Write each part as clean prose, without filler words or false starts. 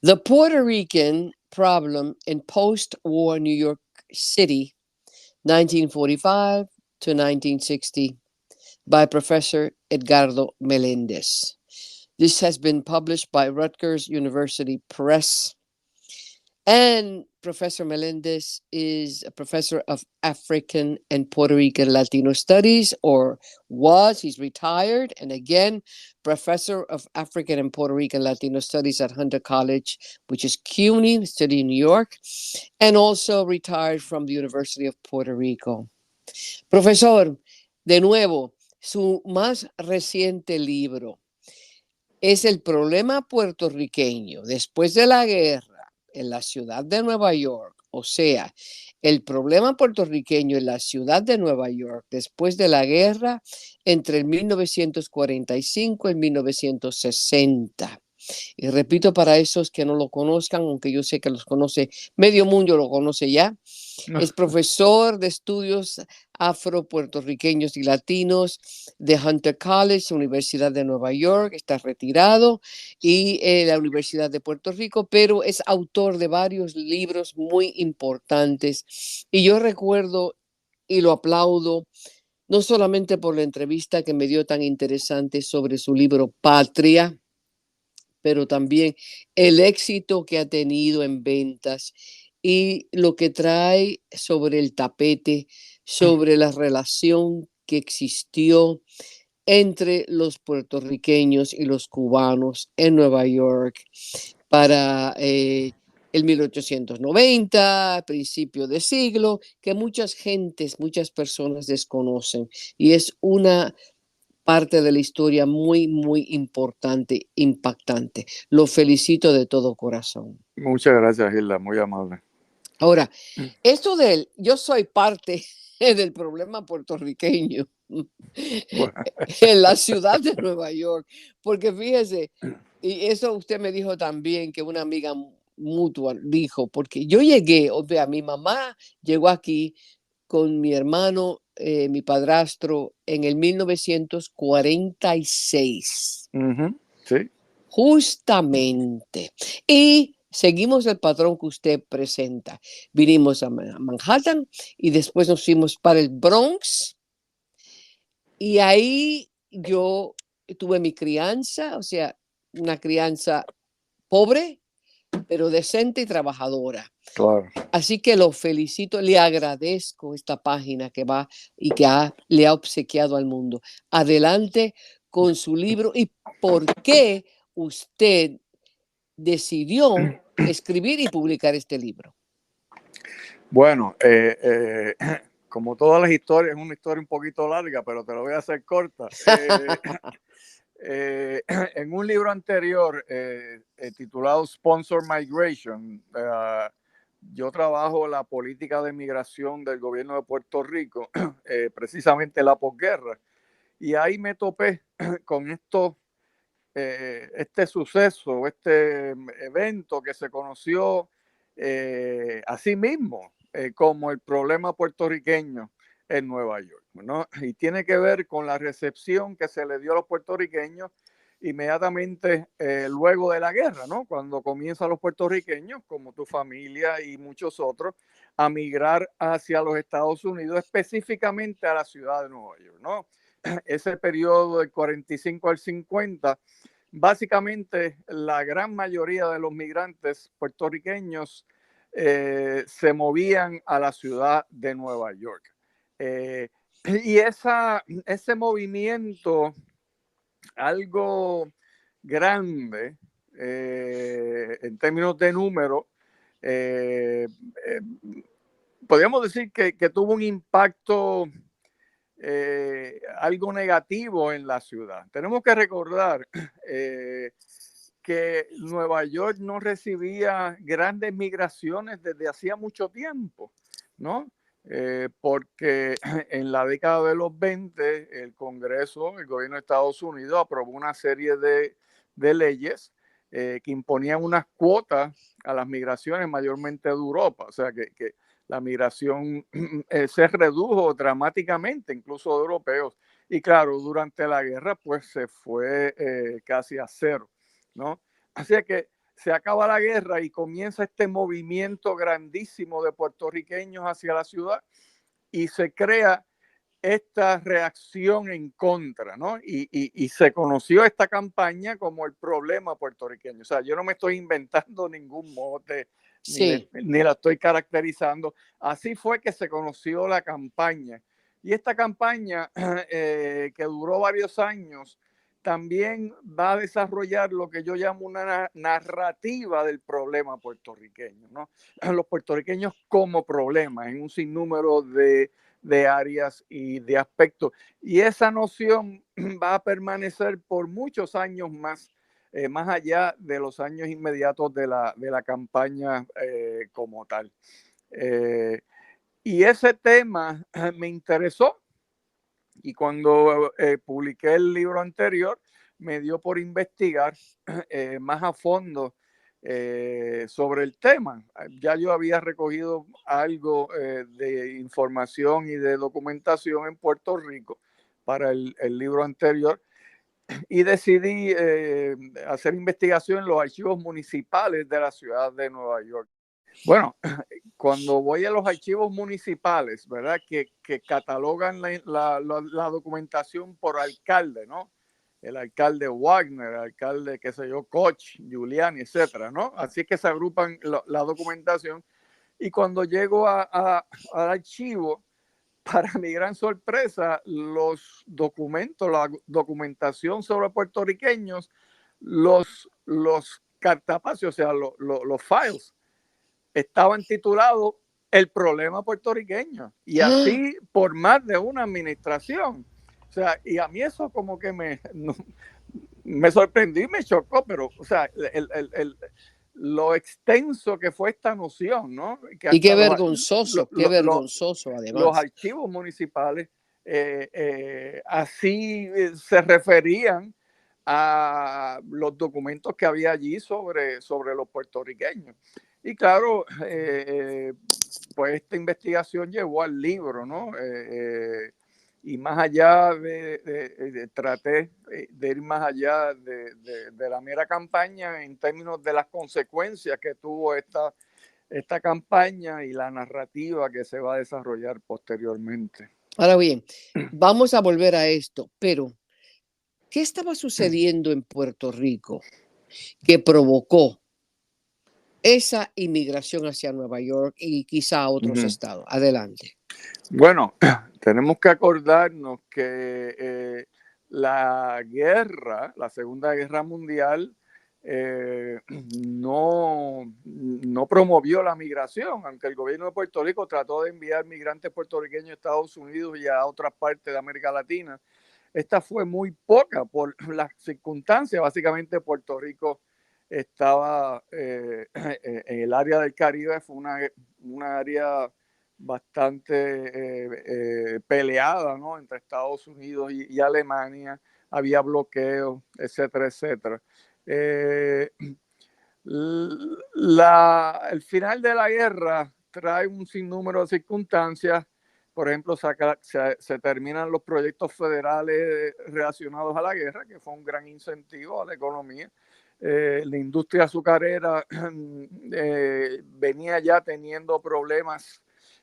The Puerto Rican Problem in Post-War New York City, 1945 to 1960, by Professor Edgardo Melendez. This has been published by Rutgers University Press. And Professor Melendez is a professor of African and Puerto Rican Latino Studies, or was. He's retired. And again, professor of African and Puerto Rican Latino Studies at Hunter College, which is CUNY, study in New York, and also retired from the University of Puerto Rico. Profesor, de nuevo, su más reciente libro es El problema puertorriqueño después de la guerra en la ciudad de Nueva York, o sea, el problema puertorriqueño en la ciudad de Nueva York después de la guerra entre el 1945 y 1960. Y repito, para esos que no lo conozcan, aunque yo sé que los conoce, medio mundo lo conoce ya, es profesor de estudios afro-puertorriqueños y latinos de Hunter College, Universidad de Nueva York, está retirado, y la Universidad de Puerto Rico, pero es autor de varios libros muy importantes. Y yo recuerdo y lo aplaudo, no solamente por la entrevista que me dio tan interesante sobre su libro Patria, pero también el éxito que ha tenido en ventas y lo que trae sobre el tapete, sobre la relación que existió entre los puertorriqueños y los cubanos en Nueva York para el 1890, principio de siglo, que muchas personas desconocen. Y es una parte de la historia muy, muy importante, impactante. Lo felicito de todo corazón. Muchas gracias, Hilda, muy amable. Ahora, esto yo soy parte del problema puertorriqueño en la ciudad de Nueva York, porque fíjese, y eso usted me dijo también, que una amiga mutua dijo, porque yo llegué, o sea, mi mamá llegó aquí con mi hermano, mi padrastro, en el 1946. Sí. Justamente. Y seguimos el patrón que usted presenta. Vinimos a Manhattan y después nos fuimos para el Bronx. Y ahí yo tuve mi crianza, o sea, una crianza pobre, pero decente y trabajadora. Claro. Así que lo felicito, le agradezco esta página que va y que le ha obsequiado al mundo. Adelante con su libro y por qué usted decidió escribir y publicar este libro. Bueno, como todas las historias, es una historia un poquito larga, pero te lo voy a hacer corta. En un libro anterior titulado Sponsor Migration, yo trabajo la política de migración del gobierno de Puerto Rico, precisamente la posguerra, y ahí me topé con este suceso, este evento que se conoció a sí mismo como el problema puertorriqueño en Nueva York, ¿no? Y tiene que ver con la recepción que se le dio a los puertorriqueños inmediatamente luego de la guerra, ¿no? Cuando comienzan los puertorriqueños, como tu familia y muchos otros, a migrar hacia los Estados Unidos, específicamente a la ciudad de Nueva York, ¿no? Ese periodo del 45 al 50, básicamente la gran mayoría de los migrantes puertorriqueños se movían a la ciudad de Nueva York. Y ese movimiento algo grande en términos de número, podríamos decir que tuvo un impacto algo negativo en la ciudad. Tenemos que recordar que Nueva York no recibía grandes migraciones desde hacía mucho tiempo, ¿no? Porque en la década de los 20 el Congreso, el gobierno de Estados Unidos aprobó una serie de leyes que imponían unas cuotas a las migraciones mayormente de Europa, o sea que la migración se redujo dramáticamente, incluso de europeos, y claro, durante la guerra pues se fue casi a cero, ¿no? Así que se acaba la guerra y comienza este movimiento grandísimo de puertorriqueños hacia la ciudad y se crea esta reacción en contra, ¿no? Y se conoció esta campaña como el problema puertorriqueño. O sea, yo no me estoy inventando ningún mote, Sí. ni la estoy caracterizando. Así fue que se conoció la campaña. Y esta campaña, que duró varios años, también va a desarrollar lo que yo llamo una narrativa del problema puertorriqueño, ¿no? Los puertorriqueños como problema en un sinnúmero de áreas y de aspectos. Y esa noción va a permanecer por muchos años más, más allá de los años inmediatos de la campaña como tal. Y ese tema me interesó y cuando publiqué el libro anterior, me dio por investigar más a fondo sobre el tema. Ya yo había recogido algo de información y de documentación en Puerto Rico para el libro anterior y decidí hacer investigación en los archivos municipales de la ciudad de Nueva York. Bueno, cuando voy a los archivos municipales, ¿verdad? Que catalogan la documentación por alcalde, ¿no? El alcalde Wagner, el alcalde, qué sé yo, Koch, Giuliani, etcétera, ¿no? Así es que se agrupan la documentación. Y cuando llego al archivo, para mi gran sorpresa, los documentos, la documentación sobre puertorriqueños, los cartapacios, o sea, los files, estaban titulados El problema puertorriqueño. Y así por más de una administración. O sea, y a mí eso como que me sorprendió y me chocó, pero, o sea, lo extenso que fue esta noción, ¿no? Que Y qué hasta vergonzoso los además. archivos municipales así se referían a los documentos que había allí sobre los puertorriqueños. Y claro, pues esta investigación llevó al libro, ¿no? Y más allá traté de ir más allá de la mera campaña en términos de las consecuencias que tuvo esta campaña y la narrativa que se va a desarrollar posteriormente. Ahora bien, vamos a volver a esto, pero ¿qué estaba sucediendo en Puerto Rico que provocó esa inmigración hacia Nueva York y quizá a otros estados? Adelante. Bueno, tenemos que acordarnos que la guerra, la Segunda Guerra Mundial, no promovió la migración, aunque el gobierno de Puerto Rico trató de enviar migrantes puertorriqueños a Estados Unidos y a otras partes de América Latina. Esta fue muy poca por las circunstancias. Básicamente Puerto Rico estaba en el área del Caribe, fue una área bastante peleada, ¿no? Entre Estados Unidos y Alemania, había bloqueos, etcétera, etcétera. El final de la guerra trae un sinnúmero de circunstancias. Por ejemplo, se terminan los proyectos federales relacionados a la guerra, que fue un gran incentivo a la economía. La industria azucarera venía ya teniendo problemas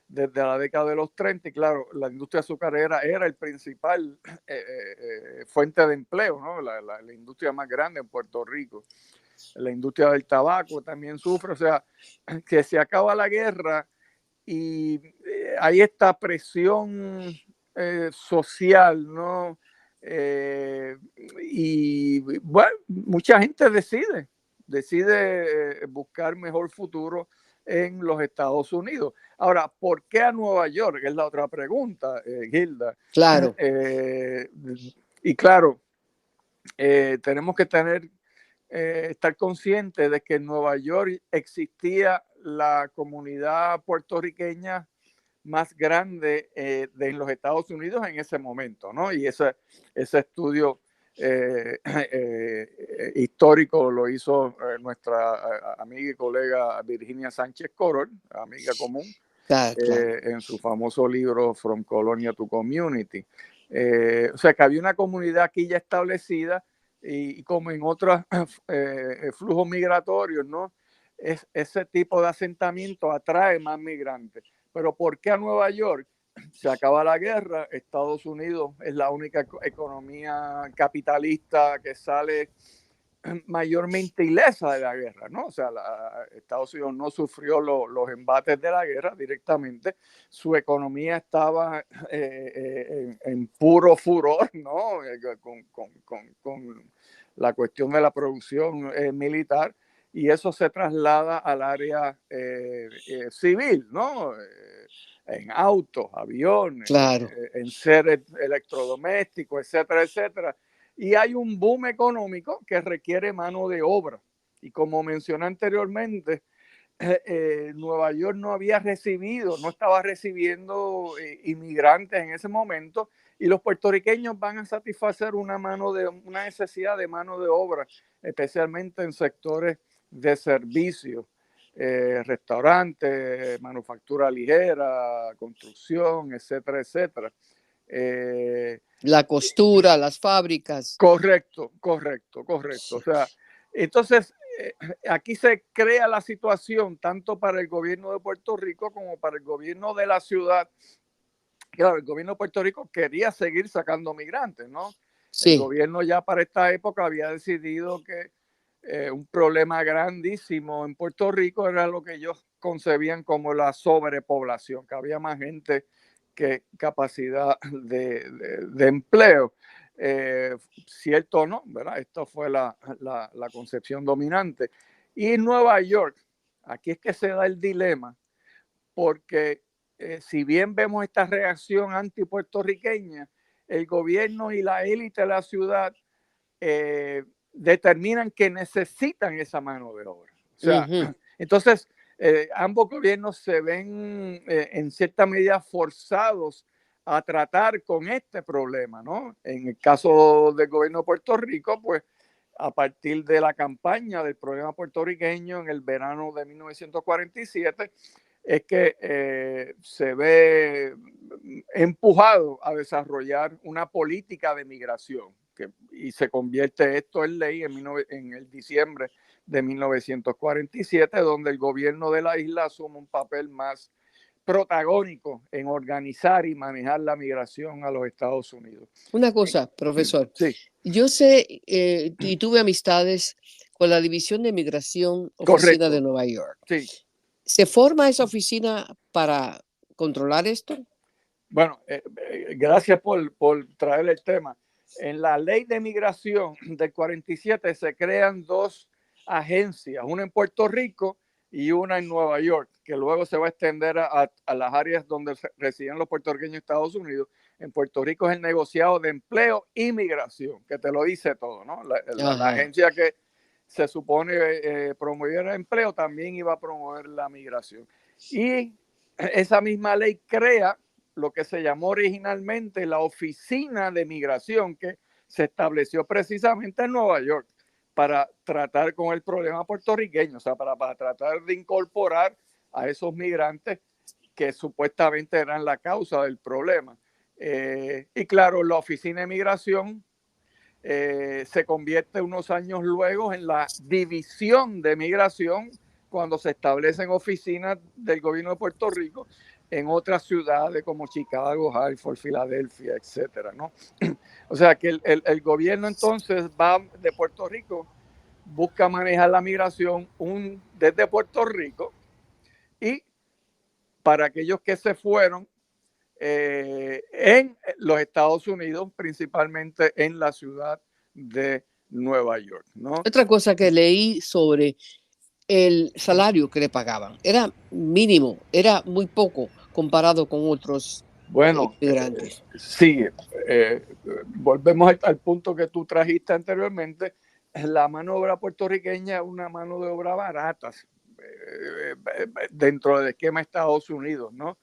desde la década de los 30 y claro, la industria azucarera era el principal fuente de empleo, ¿no? La industria más grande en Puerto Rico. La industria del tabaco también sufre, o sea, que se acaba la guerra y hay esta presión social, ¿no? Y bueno, mucha gente decide buscar mejor futuro en los Estados Unidos. Ahora, ¿por qué a Nueva York? Es la otra pregunta, Gilda. Claro. Y claro, tenemos que estar conscientes de que en Nueva York existía la comunidad puertorriqueña más grande en los Estados Unidos en ese momento, ¿no? Y ese estudio histórico lo hizo nuestra amiga y colega Virginia Sánchez Corol, amiga común, Claro. en su famoso libro From Colonia to Community. O sea que había una comunidad aquí ya establecida y como en otros flujos migratorios, ¿no? Ese tipo de asentamiento atrae más migrantes. Pero ¿por qué a Nueva York? Se acaba la guerra, Estados Unidos es la única economía capitalista que sale mayormente ilesa de la guerra, ¿no? O sea, Estados Unidos no sufrió los embates de la guerra directamente, su economía estaba en puro furor, ¿no? Con la cuestión de la producción militar, y eso se traslada al área civil, ¿no? En autos, aviones, Claro, en seres electrodomésticos, etcétera, etcétera. Y hay un boom económico que requiere mano de obra. Y como mencioné anteriormente, Nueva York no estaba recibiendo inmigrantes en ese momento, y los puertorriqueños van a satisfacer una necesidad de mano de obra, especialmente en sectores de servicios, restaurantes, manufactura ligera, construcción, etcétera, etcétera. la costura, las fábricas. Correcto, correcto, correcto. O Sí. sea, entonces aquí se crea la situación tanto para el gobierno de Puerto Rico como para el gobierno de la ciudad. Claro, el gobierno de Puerto Rico quería seguir sacando migrantes, ¿no? El Sí, gobierno ya para esta época había decidido que un problema grandísimo en Puerto Rico era lo que ellos concebían como la sobrepoblación, que había más gente que capacidad de empleo. Cierto o no, ¿verdad? Esto fue la concepción dominante. Y en Nueva York, aquí es que se da el dilema, porque si bien vemos esta reacción antipuertorriqueña, el gobierno y la élite de la ciudad determinan que necesitan esa mano de obra. O sea, entonces ambos gobiernos se ven en cierta medida forzados a tratar con este problema, ¿no? En el caso del gobierno de Puerto Rico, pues a partir de la campaña del problema puertorriqueño en el verano de 1947, es que se ve empujado a desarrollar una política de migración y se convierte esto en ley en el diciembre de 1947, donde el gobierno de la isla asume un papel más protagónico en organizar y manejar la migración a los Estados Unidos. una cosa, profesor. Sí, Yo sé y tuve amistades con la División de Migración Oficina de correcto. Nueva York. Sí. ¿Se forma esa oficina para controlar esto? Bueno, gracias por traer el tema. En la ley de migración del 47 se crean dos agencias, una en Puerto Rico y una en Nueva York, que luego se va a extender a las áreas donde residen los puertorriqueños de Estados Unidos. En Puerto Rico es el negociado de empleo y migración, que te lo dice todo, ¿no? La agencia que se supone promover el empleo también iba a promover la migración. Y esa misma ley crea lo que se llamó originalmente la Oficina de Migración, que se estableció precisamente en Nueva York para tratar con el problema puertorriqueño, o sea, para tratar de incorporar a esos migrantes que supuestamente eran la causa del problema. Y claro, la Oficina de Migración se convierte unos años luego en la División de Migración cuando se establecen oficinas del gobierno de Puerto Rico en otras ciudades como Chicago, Hartford, Filadelfia, etcétera, ¿no? O sea que el gobierno entonces va de Puerto Rico, busca manejar la migración desde Puerto Rico, y para aquellos que se fueron en los Estados Unidos, principalmente en la ciudad de Nueva York, ¿no? Otra cosa que leí sobre el salario que le pagaban era mínimo, era muy poco comparado con otros Bueno, inmigrantes. sí, volvemos al punto que tú trajiste anteriormente. La mano de obra puertorriqueña es una mano de obra barata dentro del esquema de Estados Unidos, ¿no?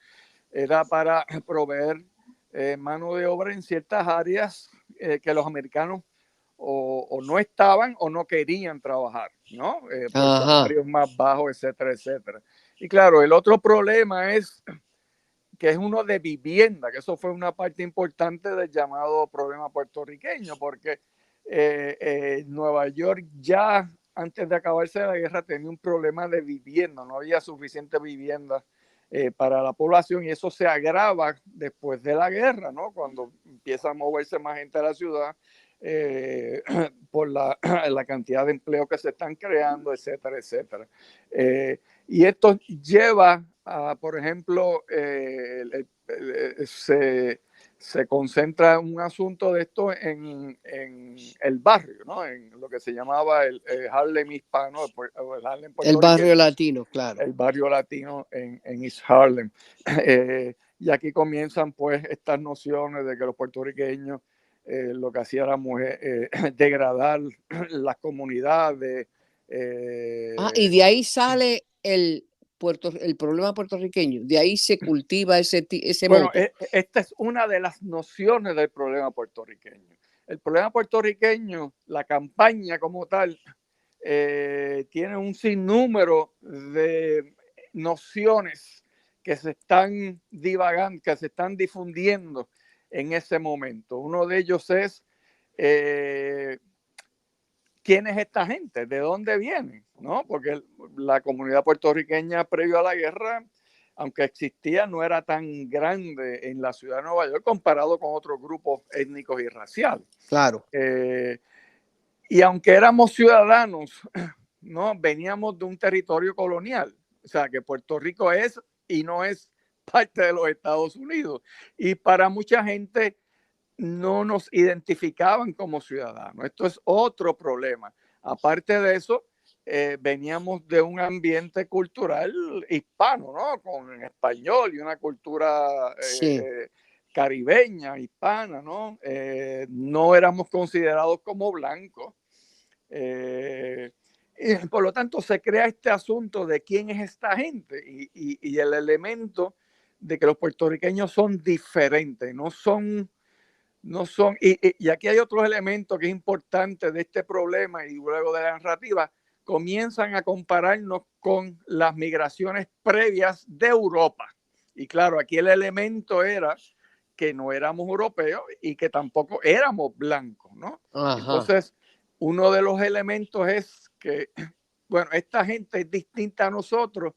Era para proveer mano de obra en ciertas áreas que los americanos o no estaban o no querían trabajar, ¿no? Por Ajá. salarios más bajos, etcétera, etcétera. Y claro, el otro problema es que es uno de vivienda, que eso fue una parte importante del llamado problema puertorriqueño, porque Nueva York ya antes de acabarse la guerra tenía un problema de vivienda, no había suficiente vivienda para la población, y eso se agrava después de la guerra, ¿no? Cuando empieza a moverse más gente a la ciudad por la cantidad de empleos que se están creando, etcétera, etcétera. Y esto lleva a, por ejemplo, se concentra un asunto de esto en el barrio, ¿no? En lo que se llamaba el Harlem hispano, o el Harlem El barrio puertorriqueño, latino, claro. el barrio latino en East Harlem. Y aquí comienzan pues estas nociones de que los puertorriqueños lo que hacían era degradar las comunidades. Y de ahí sale el problema puertorriqueño, de ahí se cultiva ese Bueno, mote. esta es una de las nociones del problema puertorriqueño. El problema puertorriqueño, la campaña como tal, tiene un sinnúmero de nociones que se están divagando, que se están difundiendo en ese momento. Uno de ellos es quién es esta gente, de dónde vienen, ¿no? Porque la comunidad puertorriqueña previo a la guerra, aunque existía, no era tan grande en la ciudad de Nueva York comparado con otros grupos étnicos y raciales. Claro. Y aunque éramos ciudadanos, ¿no? Veníamos de un territorio colonial, o sea que Puerto Rico es y no es parte de los Estados Unidos. Y para mucha gente no nos identificaban como ciudadanos. Esto es otro problema. Aparte de eso, veníamos de un ambiente cultural hispano, ¿no? Con español y una cultura Sí. caribeña, hispana, ¿no? No éramos considerados como blancos. Y por lo tanto, se crea este asunto de quién es esta gente y el elemento de que los puertorriqueños son diferentes, no son, y aquí hay otros elementos que es importante de este problema y luego de la narrativa, comienzan a compararnos con las migraciones previas de Europa. Y claro, aquí el elemento era que no éramos europeos y que tampoco éramos blancos, ¿no? Ajá. Entonces, uno de los elementos es que, bueno, esta gente es distinta a nosotros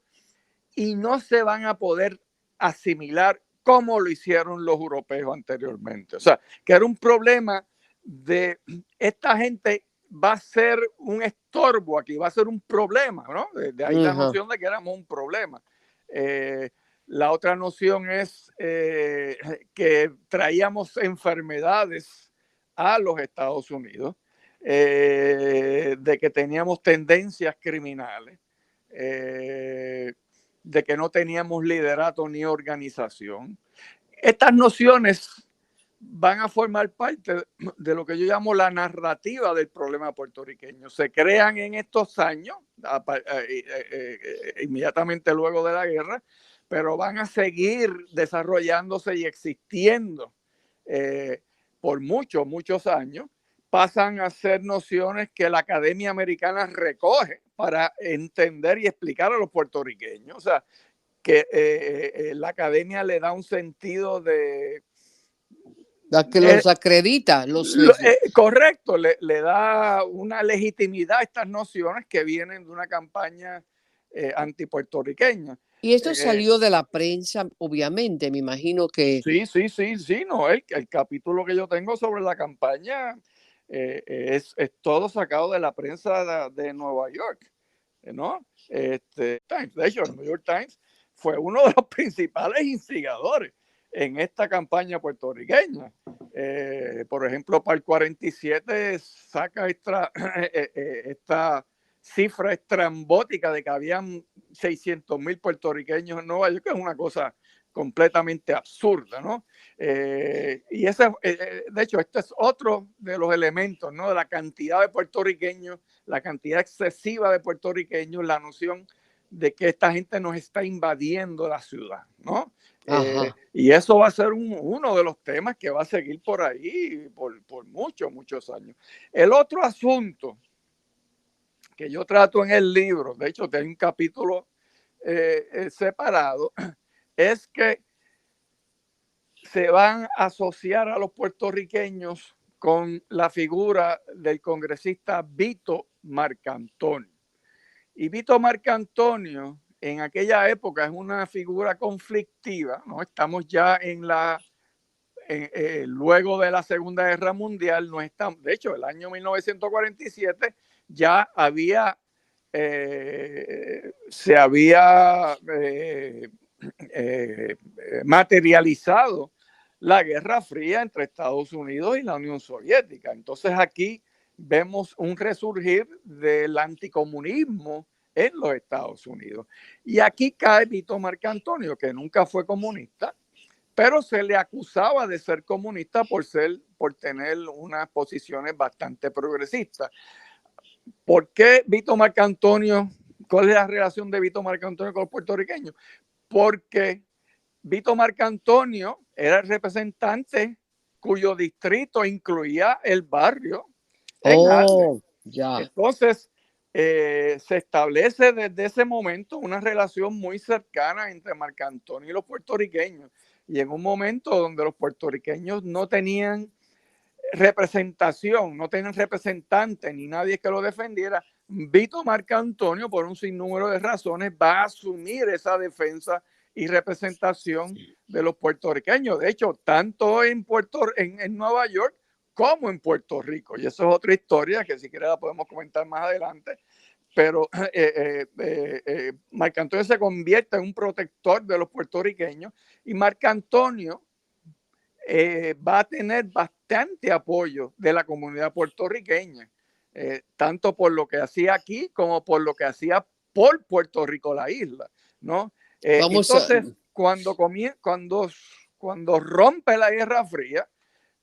y no se van a poder asimilar como lo hicieron los europeos anteriormente. O sea, que era un problema de esta gente va a ser un estorbo aquí, va a ser un problema, ¿no? De ahí la noción de que éramos un problema. La otra noción es que traíamos enfermedades a los Estados Unidos, de que teníamos tendencias criminales, de que no teníamos liderato ni organización. Estas nociones van a formar parte de lo que yo llamo la narrativa del problema puertorriqueño. Se crean en estos años, inmediatamente luego de la guerra, pero van a seguir desarrollándose y existiendo por muchos, muchos años. Pasan a ser nociones que la Academia Americana recoge para entender y explicar a los puertorriqueños. O sea, que la Academia le da un sentido de... Que los acredita. Correcto, le da una legitimidad a estas nociones que vienen de una campaña antipuertorriqueña. Y esto salió de la prensa, obviamente, me imagino que... Sí, no, el capítulo que yo tengo sobre la campaña es todo sacado de la prensa de Nueva York, ¿no? De hecho, el New York Times fue uno de los principales instigadores en esta campaña puertorriqueña. Por ejemplo, para el 47 saca esta cifra estrambótica de que habían 600,000 puertorriqueños en Nueva York, que es una cosa completamente absurda, ¿no? Y ese, de hecho, este es otro de los elementos, ¿no? De la cantidad de puertorriqueños, la cantidad excesiva de puertorriqueños, la noción de que esta gente nos está invadiendo la ciudad, ¿no? Y eso va a ser uno de los temas que va a seguir por ahí por muchos, muchos años. El otro asunto que yo trato en el libro, de hecho, tengo un capítulo separado, es que se van a asociar a los puertorriqueños con la figura del congresista Vito Marcantonio. Y Vito Marcantonio en aquella época es una figura conflictiva, ¿no? Estamos ya luego de la Segunda Guerra Mundial, no estamos, de hecho, el año 1947 ya se había materializado la Guerra Fría entre Estados Unidos y la Unión Soviética. Entonces aquí vemos un resurgir del anticomunismo en los Estados Unidos. Y aquí cae Vito Marcantonio, que nunca fue comunista, pero se le acusaba de ser comunista por tener unas posiciones bastante progresistas. ¿Por qué Vito Marcantonio? ¿Cuál es la relación de Vito Marcantonio con los puertorriqueños? Porque Vito Marcantonio era el representante cuyo distrito incluía el barrio en Harlem. Ya. Entonces, se establece desde ese momento una relación muy cercana entre Marcantonio y los puertorriqueños. Y en un momento donde los puertorriqueños no tenían representación, no tenían representante ni nadie que lo defendiera, Vito Marcantonio, por un sinnúmero de razones, va a asumir esa defensa y representación de los puertorriqueños. De hecho, tanto en Nueva York como en Puerto Rico. Y eso es otra historia que si quieres la podemos comentar más adelante. Pero Marcantonio se convierte en un protector de los puertorriqueños y Marcantonio va a tener bastante apoyo de la comunidad puertorriqueña, tanto por lo que hacía aquí como por lo que hacía por Puerto Rico, la isla, ¿no? Entonces, cuando rompe la Guerra Fría,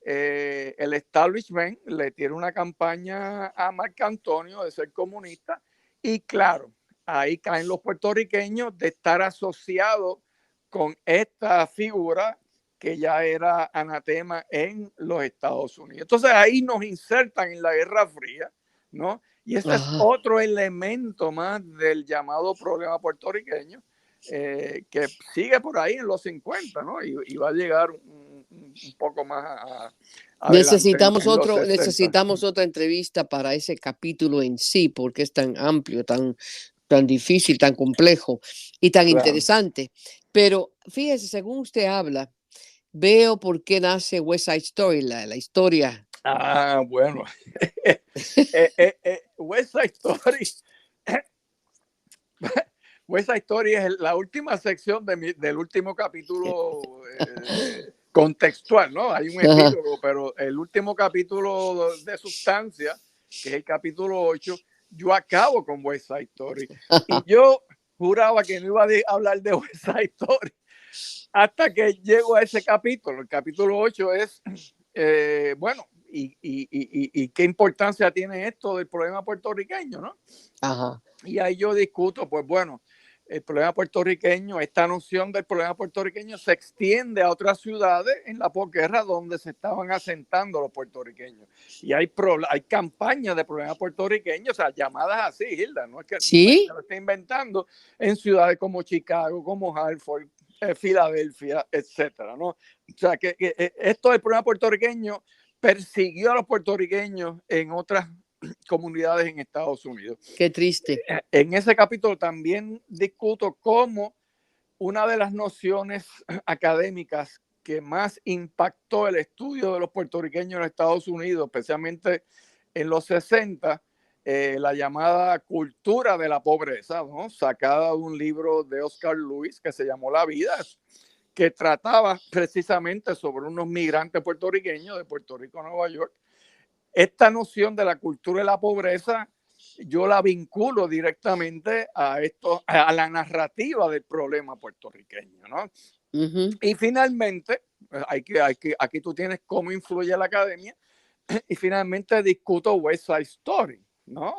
el establishment le tiene una campaña a Marcantonio de ser comunista y claro, ahí caen los puertorriqueños de estar asociados con esta figura que ya era anatema en los Estados Unidos. Entonces ahí nos insertan en la Guerra Fría, ¿no? Y ese es otro elemento más del llamado problema puertorriqueño, que sigue por ahí en los 50, ¿no? Y va a llegar un poco más necesitamos necesitamos otra entrevista para ese capítulo en sí, porque es tan amplio, tan difícil, tan complejo y tan interesante. Pero fíjese, según usted habla, veo por qué nace West Side Story, la historia. Ah, bueno. West Side Story. West Side Story es la última sección del último capítulo contextual, ¿no? Hay un epílogo, pero el último capítulo de sustancia, que es el capítulo 8, yo acabo con West Side Story. Y yo juraba que no iba a hablar de West Side Story hasta que llego a ese capítulo. El capítulo 8 es, bueno, y qué importancia tiene esto del problema puertorriqueño, ¿no? Ajá. Y ahí yo discuto, pues bueno, el problema puertorriqueño, esta noción del problema puertorriqueño se extiende a otras ciudades en la posguerra donde se estaban asentando los puertorriqueños. Y hay campañas de problema puertorriqueño, o sea, llamadas así, Hilda, no es que ¿Sí? lo esté inventando, en ciudades como Chicago, como Hartford, Filadelfia, etcétera, ¿no? O sea, que esto del problema puertorriqueño persiguió a los puertorriqueños en otras comunidades en Estados Unidos. Qué triste. En ese capítulo también discuto cómo una de las nociones académicas que más impactó el estudio de los puertorriqueños en Estados Unidos, especialmente en los 60, la llamada cultura de la pobreza, ¿no? Sacada de un libro de Oscar Lewis que se llamó La Vida, que trataba precisamente sobre unos migrantes puertorriqueños de Puerto Rico a Nueva York. Esta noción de la cultura de la pobreza yo la vinculo directamente a la narrativa del problema puertorriqueño, ¿no? Y finalmente, aquí tú tienes cómo influye la academia, y finalmente discuto West Side Story, ¿no?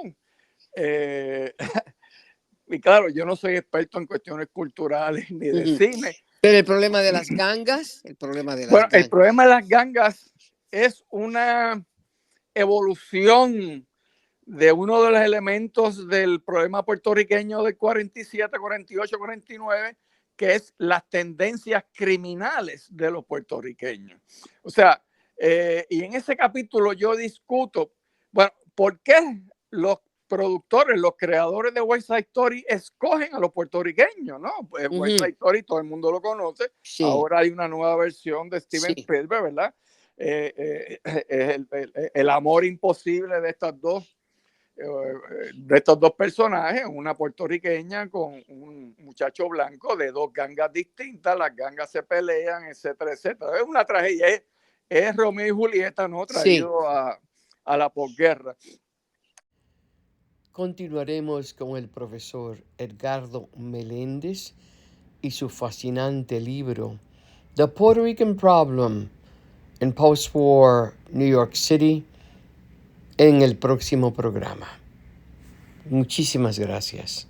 Y claro, yo no soy experto en cuestiones culturales ni de cine. Pero el problema de las gangas, el problema de las gangas es una evolución de uno de los elementos del problema puertorriqueño del 47, 48, 49, que es las tendencias criminales de los puertorriqueños. O sea, Y en ese capítulo yo discuto, bueno, ¿por qué los productores, los creadores de West Side Story escogen a los puertorriqueños, ¿no? Pues West Ujú. Side Story todo el mundo lo conoce. Sí, Ahora hay una nueva versión de Steven sí, Spielberg, ¿verdad? Es el amor imposible de estos dos personajes, una puertorriqueña con un muchacho blanco de dos gangas distintas, las gangas se pelean, etcétera, etcétera. Es una tragedia, es Romeo y Julieta, ¿no? sí. Traído a la posguerra. Continuaremos con el profesor Edgardo Meléndez y su fascinante libro The Puerto Rican Problem in Post-War New York City en el próximo programa. Muchísimas gracias.